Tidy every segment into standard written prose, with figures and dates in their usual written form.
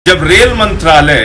जब रेल मंत्रालय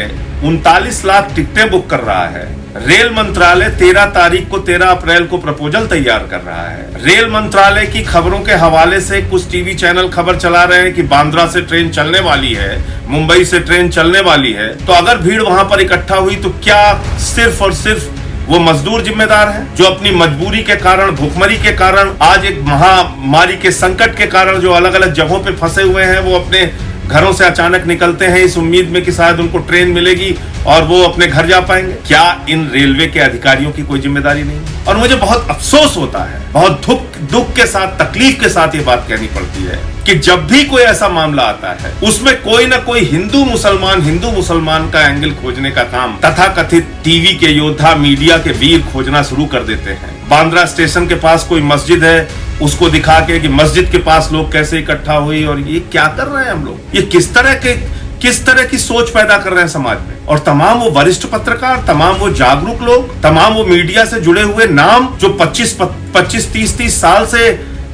39 लाख टिकटें बुक कर रहा है, रेल मंत्रालय 13 तारीख को 13 अप्रैल को प्रपोजल तैयार कर रहा है, रेल मंत्रालय की खबरों के हवाले से कुछ टीवी चैनल खबर चला रहे हैं कि बांद्रा से ट्रेन चलने वाली है, मुंबई से ट्रेन चलने वाली है, तो अगर भीड़ वहां पर इकट्ठा हुई तो क्या सिर्फ और सिर्फ वो मजदूर जिम्मेदार हैं जो अपनी मजबूरी के कारण, भूखमरी के कारण, आज एक महामारी के संकट के कारण जो अलग अलग जगहों पे फंसे हुए हैं, वो अपने घरों से अचानक निकलते हैं इस उम्मीद में कि शायद उनको ट्रेन मिलेगी और वो अपने घर जा पाएंगे? क्या इन रेलवे के अधिकारियों की कोई जिम्मेदारी नहीं? और मुझे बहुत अफसोस होता है, बहुत दुख के साथ, तकलीफ के साथ ये बात कहनी पड़ती है कि जब भी कोई ऐसा मामला आता है उसमें कोई ना कोई हिंदू मुसलमान का एंगल खोजने का काम तथाकथित टीवी के योद्धा, मीडिया के वीर खोजना शुरू कर देते हैं। बांद्रा स्टेशन के पास कोई मस्जिद है, उसको दिखा के कि मस्जिद के पास लोग कैसे इकट्ठा हुई, और ये क्या कर रहे हैं हम लोग? ये किस तरह की सोच पैदा कर रहे हैं समाज में? और तमाम वो वरिष्ठ पत्रकार, तमाम वो जागरूक लोग, तमाम वो मीडिया से जुड़े हुए नाम जो 25-30 साल से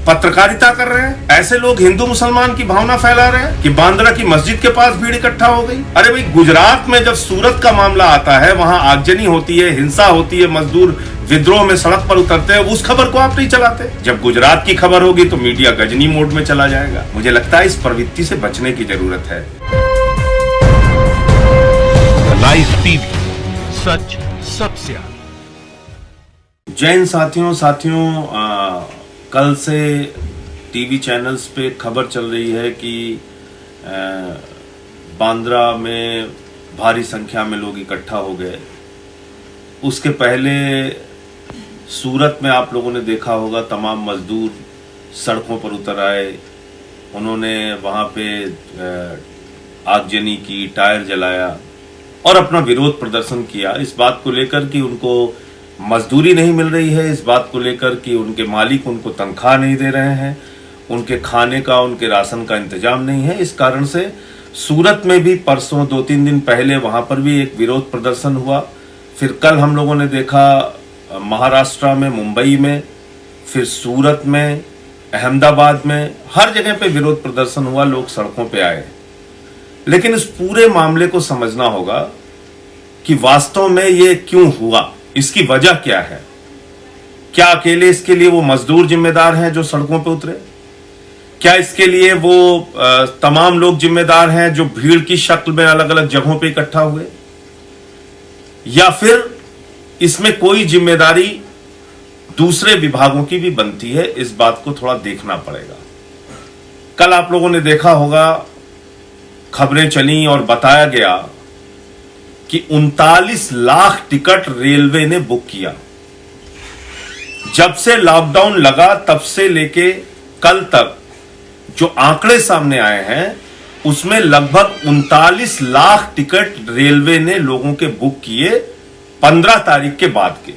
पत्रकारिता कर रहे हैं, ऐसे लोग हिंदू मुसलमान की भावना फैला रहे हैं कि बांद्रा की मस्जिद के पास भीड़ इकट्ठा हो गई। अरे भाई, गुजरात में जब सूरत का मामला आता है, वहां आगजनी होती है, हिंसा होती है, मजदूर विद्रोह में सड़क पर उतरते हैं, उस खबर को आप नहीं चलाते। जब गुजरात की खबर होगी तो मीडिया गजनी मोड में चला जाएगा। मुझे लगता है इस प्रवृत्ति से बचने की जरूरत है। लाइव टीवी, सच सबसे आगे। जय हिंद साथियों, कल से टीवी चैनल्स पे खबर चल रही है कि बांद्रा में भारी संख्या में लोग इकट्ठा हो गए। उसके पहले सूरत में आप लोगों ने देखा होगा, तमाम मजदूर सड़कों पर उतर आए, उन्होंने वहां पे आगजनी की, टायर जलाया और अपना विरोध प्रदर्शन किया इस बात को लेकर कि उनको मजदूरी नहीं मिल रही है, इस बात को लेकर कि उनके मालिक उनको तनख्वाह नहीं दे रहे हैं, उनके खाने का, उनके राशन का इंतजाम नहीं है। इस कारण से सूरत में भी परसों 2-3 दिन पहले वहां पर भी एक विरोध प्रदर्शन हुआ। फिर कल हम लोगों ने देखा महाराष्ट्र में, मुंबई में, फिर सूरत में, अहमदाबाद में, हर जगह पे विरोध प्रदर्शन हुआ, लोग सड़कों पे आए। लेकिन इस पूरे मामले को समझना होगा कि वास्तव में ये क्यों हुआ, इसकी वजह क्या है। क्या अकेले इसके लिए वो मजदूर जिम्मेदार हैं जो सड़कों पे उतरे? क्या इसके लिए वो तमाम लोग जिम्मेदार हैं जो भीड़ की शक्ल में अलग अलग जगहों पे इकट्ठा हुए? या फिर इसमें कोई जिम्मेदारी दूसरे विभागों की भी बनती है? इस बात को थोड़ा देखना पड़ेगा। कल आप लोगों ने देखा होगा, खबरें चली और बताया गया कि 39 लाख टिकट रेलवे ने बुक किया। जब से लॉकडाउन लगा तब से लेके कल तक जो आंकड़े सामने आए हैं उसमें लगभग 39 लाख टिकट रेलवे ने लोगों के बुक किए 15 तारीख के बाद के,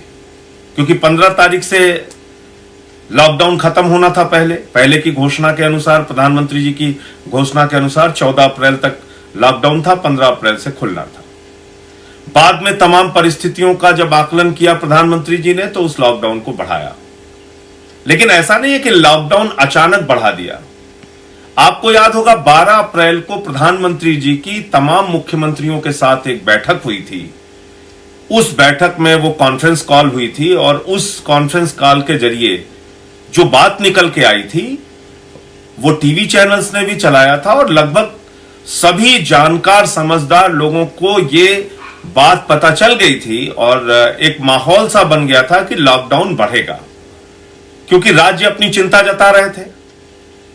क्योंकि 15 तारीख से लॉकडाउन खत्म होना था। पहले की घोषणा के अनुसार, प्रधानमंत्री जी की घोषणा के अनुसार 14 अप्रैल तक लॉकडाउन था, 15 अप्रैल से खुलना था। बाद में तमाम परिस्थितियों का जब आकलन किया प्रधानमंत्री जी ने तो उस लॉकडाउन को बढ़ाया। लेकिन ऐसा नहीं है कि लॉकडाउन अचानक बढ़ा दिया। आपको याद होगा 12 अप्रैल को प्रधानमंत्री जी की तमाम मुख्यमंत्रियों के साथ एक बैठक हुई थी। उस बैठक में वो कॉन्फ्रेंस कॉल हुई थी और उस कॉन्फ्रेंस कॉल के जरिए जो बात निकल के आई थी वो टीवी चैनल्स ने भी चलाया था और लगभग सभी जानकार, समझदार लोगों को ये बात पता चल गई थी और एक माहौल सा बन गया था कि लॉकडाउन बढ़ेगा, क्योंकि राज्य अपनी चिंता जता रहे थे,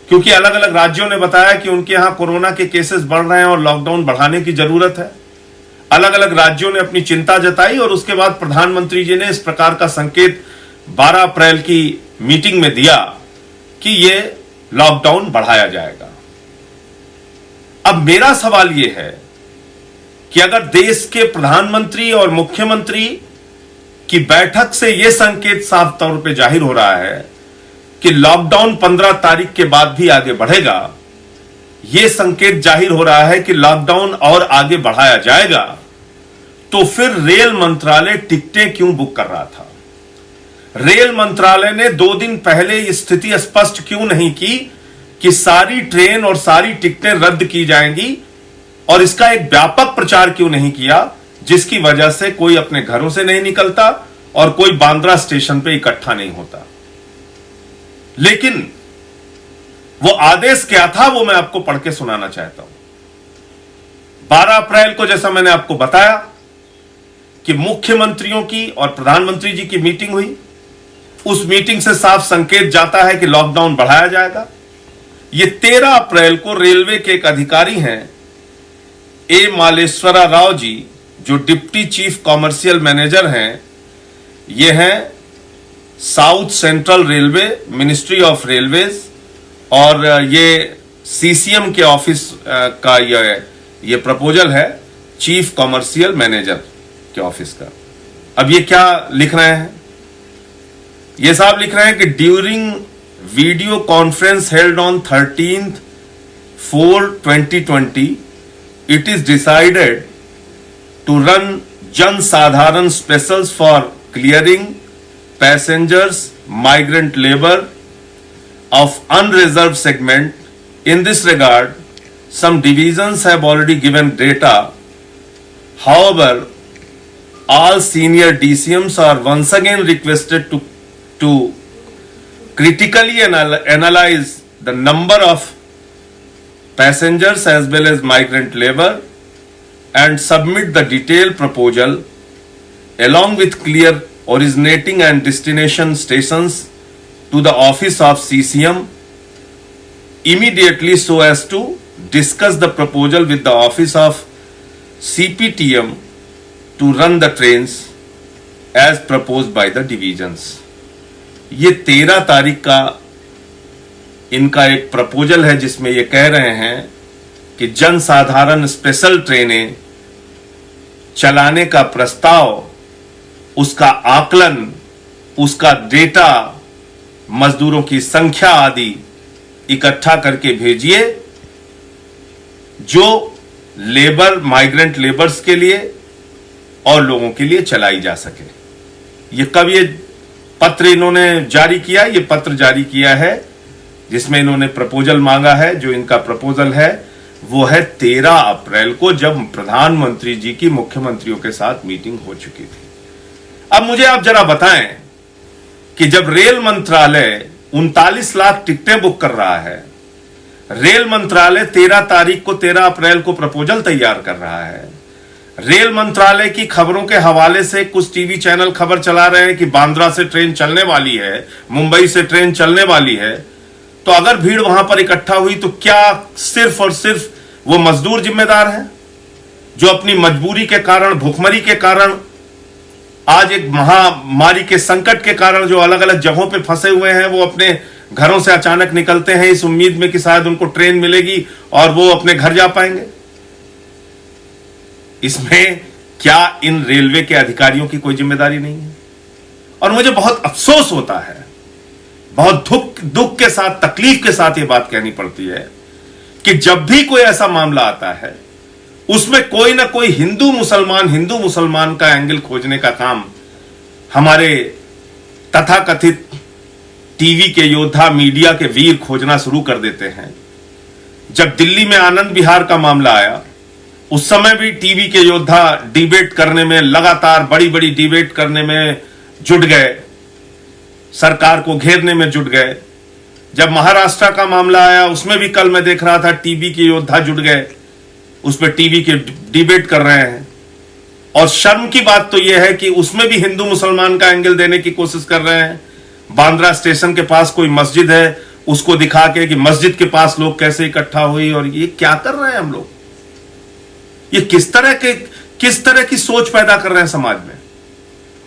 क्योंकि अलग अलग राज्यों ने बताया कि उनके यहां कोरोना के केसेस बढ़ रहे हैं और लॉकडाउन बढ़ाने की जरूरत है। अलग अलग राज्यों ने अपनी चिंता जताई और उसके बाद प्रधानमंत्री जी ने इस प्रकार का संकेत 12 अप्रैल की मीटिंग में दिया कि यह लॉकडाउन बढ़ाया जाएगा। अब मेरा सवाल यह है कि अगर देश के प्रधानमंत्री और मुख्यमंत्री की बैठक से यह संकेत साफ तौर पे जाहिर हो रहा है कि लॉकडाउन 15 तारीख के बाद भी आगे बढ़ेगा, यह संकेत जाहिर हो रहा है कि लॉकडाउन और आगे बढ़ाया जाएगा, तो फिर रेल मंत्रालय टिकटें क्यों बुक कर रहा था? रेल मंत्रालय ने 2 दिन पहले यह स्थिति स्पष्ट क्यों नहीं की कि सारी ट्रेन और सारी टिकटें रद्द की जाएंगी और इसका एक व्यापक प्रचार क्यों नहीं किया, जिसकी वजह से कोई अपने घरों से नहीं निकलता और कोई बांद्रा स्टेशन पे इकट्ठा नहीं होता। लेकिन वो आदेश क्या था वो मैं आपको पढ़ के सुनाना चाहता हूं। 12 अप्रैल को, जैसा मैंने आपको बताया कि मुख्यमंत्रियों की और प्रधानमंत्री जी की मीटिंग हुई। उस मीटिंग से साफ संकेत जाता है कि लॉकडाउन बढ़ाया जाएगा। ये 13 अप्रैल को रेलवे के एक अधिकारी हैं, ए मालेश्वरा राव जी, जो डिप्टी चीफ कॉमर्शियल मैनेजर हैं। ये हैं south central railway, ministry of railways, और ये सीसीएम के ऑफिस का ये प्रपोजल है, चीफ कॉमर्शियल मैनेजर के ऑफिस का। अब ये क्या लिख रहे हैं? ये साहब लिख रहे हैं कि during video conference held on 13/4/2020 it is decided to run Jan Sadharan specials for clearing passengers, migrant labor of unreserved segment. In this regard, some divisions have already given data. However, all senior DCMs are once again requested to critically analyze the number of passengers as well as migrant labor and submit the detailed proposal along with clear originating and destination stations to the office of CCM immediately so as to discuss the proposal with the office of CPTM to run the trains as proposed by the divisions. ये 13 तारीख का इनका एक proposal है जिसमें ये कह रहे हैं कि जन साधारण स्पेशल ट्रेनें चलाने का प्रस्ताव, उसका आकलन, उसका डेटा, मजदूरों की संख्या आदि इकट्ठा करके भेजिए, जो लेबर, माइग्रेंट लेबर्स के लिए और लोगों के लिए चलाई जा सके। ये कब ये पत्र इन्होंने जारी किया? ये पत्र जारी किया है जिसमें इन्होंने प्रपोजल मांगा है। जो इनका प्रपोजल है वो है 13 अप्रैल को, जब प्रधानमंत्री जी की मुख्यमंत्रियों के साथ मीटिंग हो चुकी थी। अब मुझे आप जरा बताएं कि जब रेल मंत्रालय 39 लाख टिकटें बुक कर रहा है, रेल मंत्रालय 13 अप्रैल को प्रपोजल तैयार कर रहा है, रेल मंत्रालय की खबरों के हवाले से कुछ टीवी चैनल खबर चला रहे हैं कि बांद्रा से ट्रेन चलने वाली है, मुंबई से ट्रेन चलने वाली है, तो अगर भीड़ वहां पर इकट्ठा हुई तो क्या सिर्फ और सिर्फ वो मजदूर जिम्मेदार हैं जो अपनी मजबूरी के कारण, भूखमरी के कारण, आज एक महामारी के संकट के कारण जो अलग अलग जगहों पे फंसे हुए हैं, वो अपने घरों से अचानक निकलते हैं इस उम्मीद में कि शायद उनको ट्रेन मिलेगी और वो अपने घर जा पाएंगे? इसमें क्या इन रेलवे के अधिकारियों की कोई जिम्मेदारी नहीं है? और मुझे बहुत अफसोस होता है, बहुत दुख के साथ, तकलीफ के साथ ये बात कहनी पड़ती है कि जब भी कोई ऐसा मामला आता है उसमें कोई ना कोई हिंदू मुसलमान का एंगल खोजने का काम हमारे तथाकथित टीवी के योद्धा, मीडिया के वीर खोजना शुरू कर देते हैं। जब दिल्ली में आनंद विहार का मामला आया, उस समय भी टीवी के योद्धा डिबेट करने में, लगातार बड़ी बड़ी डिबेट करने में जुट गए, सरकार को घेरने में जुट गए। जब महाराष्ट्र का मामला आया, उसमें भी कल मैं देख रहा था टीवी के योद्धा जुट गए, उस पर टीवी के डिबेट कर रहे हैं। और शर्म की बात तो यह है कि उसमें भी हिंदू मुसलमान का एंगल देने की कोशिश कर रहे हैं। बांद्रा स्टेशन के पास कोई मस्जिद है, उसको दिखा के कि मस्जिद के पास लोग कैसे इकट्ठा हुई, और ये क्या कर रहे हैं हम लोग? ये किस तरह की सोच पैदा कर रहे हैं समाज में?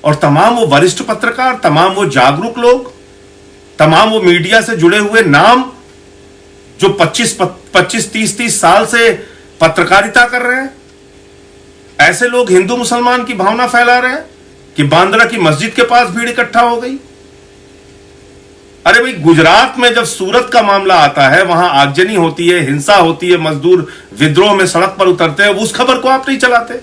और तमाम वो वरिष्ठ पत्रकार, तमाम वो जागरूक लोग, तमाम वो मीडिया से जुड़े हुए नाम जो 25-30 साल से पत्रकारिता कर रहे हैं, ऐसे लोग हिंदू मुसलमान की भावना फैला रहे हैं कि बांद्रा की मस्जिद के पास भीड़ इकट्ठा हो गई। अरे भाई, गुजरात में जब सूरत का मामला आता है, वहां आगजनी होती है, हिंसा होती है, मजदूर विद्रोह में सड़क पर उतरते हैं, उस खबर को आप नहीं चलाते।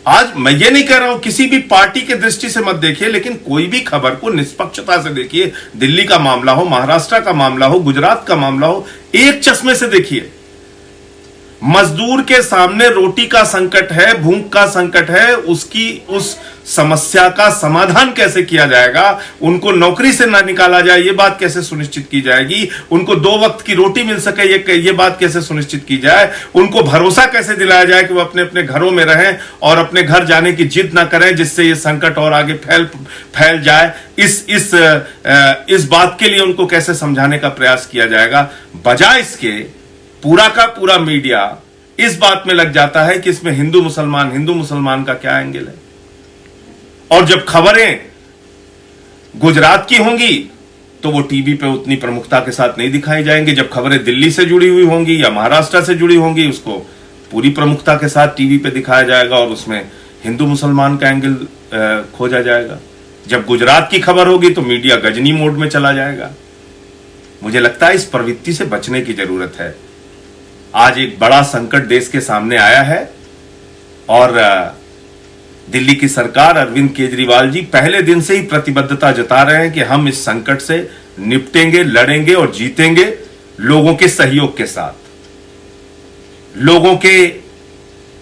आज मैं ये नहीं कह रहा हूं किसी भी पार्टी के दृष्टि से मत देखिए, लेकिन कोई भी खबर को निष्पक्षता से देखिए। दिल्ली का मामला हो, महाराष्ट्र का मामला हो, गुजरात का मामला हो, एक चश्मे से देखिए। मजदूर के सामने रोटी का संकट है, भूख का संकट है, उसकी उस समस्या का समाधान कैसे किया जाएगा, उनको नौकरी से ना निकाला जाए ये बात कैसे सुनिश्चित की जाएगी, उनको 2 वक्त की रोटी मिल सके ये बात कैसे सुनिश्चित की जाए, उनको भरोसा कैसे दिलाया जाए कि वो अपने अपने घरों में रहें और अपने घर जाने की जिद ना करें जिससे ये संकट और आगे फैल जाए, इस बात के लिए उनको कैसे समझाने का प्रयास किया जाएगा। बजाय इसके पूरा का पूरा मीडिया इस बात में लग जाता है कि इसमें हिंदू मुसलमान का क्या एंगल है। और जब खबरें गुजरात की होंगी तो वो टीवी पे उतनी प्रमुखता के साथ नहीं दिखाई जाएंगी। जब खबरें दिल्ली से जुड़ी हुई होंगी या महाराष्ट्र से जुड़ी होंगी उसको पूरी प्रमुखता के साथ टीवी पे दिखाया जाएगा और उसमें हिंदू मुसलमान का एंगल खोजा जाएगा। जब गुजरात की खबर होगी तो मीडिया गजनी मोड में चला जाएगा। मुझे लगता है इस प्रवृत्ति से बचने की जरूरत है। आज एक बड़ा संकट देश के सामने आया है और दिल्ली की सरकार, अरविंद केजरीवाल जी पहले दिन से ही प्रतिबद्धता जता रहे हैं कि हम इस संकट से निपटेंगे, लड़ेंगे और जीतेंगे लोगों के सहयोग के साथ, लोगों के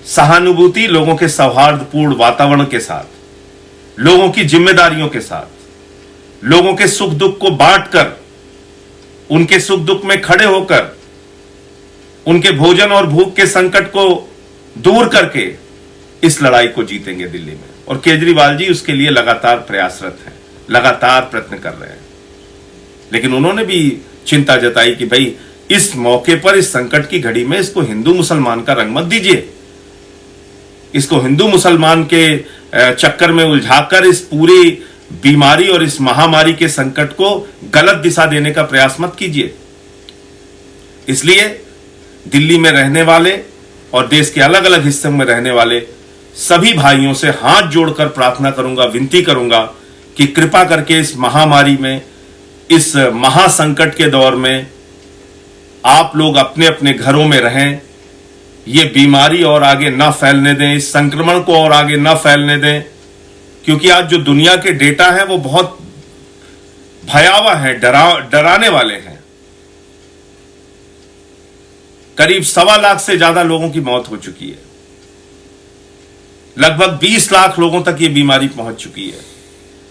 सहानुभूति, लोगों के सौहार्दपूर्ण वातावरण के साथ, लोगों की जिम्मेदारियों के साथ, लोगों के सुख दुख को बांटकर, उनके सुख दुख में खड़े होकर, उनके भोजन और भूख के संकट को दूर करके इस लड़ाई को जीतेंगे दिल्ली में। और केजरीवाल जी उसके लिए लगातार प्रयासरत हैं, लगातार प्रयत्न कर रहे हैं। लेकिन उन्होंने भी चिंता जताई कि भाई इस मौके पर, इस संकट की घड़ी में इसको हिंदू मुसलमान का रंग मत दीजिए, इसको हिंदू मुसलमान के चक्कर में उलझाकर इस पूरी बीमारी और इस महामारी के संकट को गलत दिशा देने का प्रयास मत कीजिए। इसलिए दिल्ली में रहने वाले और देश के अलग अलग हिस्सों में रहने वाले सभी भाइयों से हाथ जोड़कर प्रार्थना करूंगा, विनती करूंगा कि कृपा करके इस महामारी में, इस महासंकट के दौर में आप लोग अपने अपने घरों में रहें, ये बीमारी और आगे ना फैलने दें, इस संक्रमण को और आगे ना फैलने दें। क्योंकि आज जो दुनिया के डेटा है वो बहुत भयावह है, डराने वाले हैं। करीब 1.25 लाख से ज्यादा लोगों की मौत हो चुकी है, लगभग 20 लाख लोगों तक ये बीमारी पहुंच चुकी है।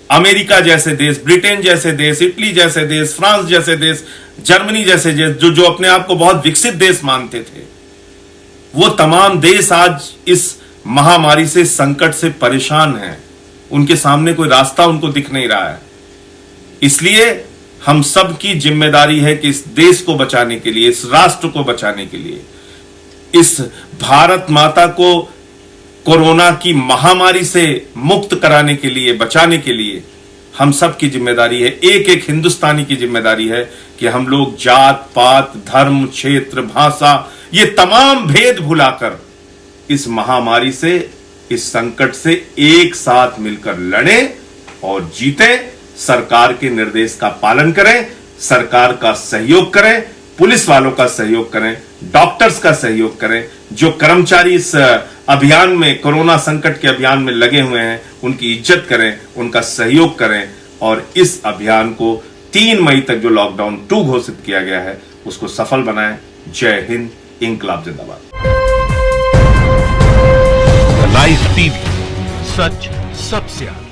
अमेरिका जैसे देश, ब्रिटेन जैसे देश, इटली जैसे देश, फ्रांस जैसे देश, जर्मनी जैसे देश, जो अपने आप को बहुत विकसित देश मानते थे, वो तमाम देश आज इस महामारी से, संकट से परेशान हैं। उनके सामने कोई रास्ता उनको दिख नहीं रहा है। इसलिए हम सब की जिम्मेदारी है कि इस देश को बचाने के लिए, इस राष्ट्र को बचाने के लिए, इस भारत माता को कोरोना की महामारी से मुक्त कराने के लिए, बचाने के लिए हम सब की जिम्मेदारी है, एक एक हिंदुस्तानी की जिम्मेदारी है कि हम लोग जात पात, धर्म, क्षेत्र, भाषा, ये तमाम भेद भुलाकर इस महामारी से, इस संकट से एक साथ मिलकर लड़ें और जीतें। सरकार के निर्देश का पालन करें, सरकार का सहयोग करें, पुलिस वालों का सहयोग करें, डॉक्टर्स का सहयोग करें, जो कर्मचारी इस अभियान में, कोरोना संकट के अभियान में लगे हुए हैं, उनकी इज्जत करें, उनका सहयोग करें और इस अभियान को 3 मई तक जो लॉकडाउन 2 घोषित किया गया है उसको सफल बनाएं। जय हिंद, इंकलाब जिंदाबाद। लाइव टीवी, सच सबसे आगे।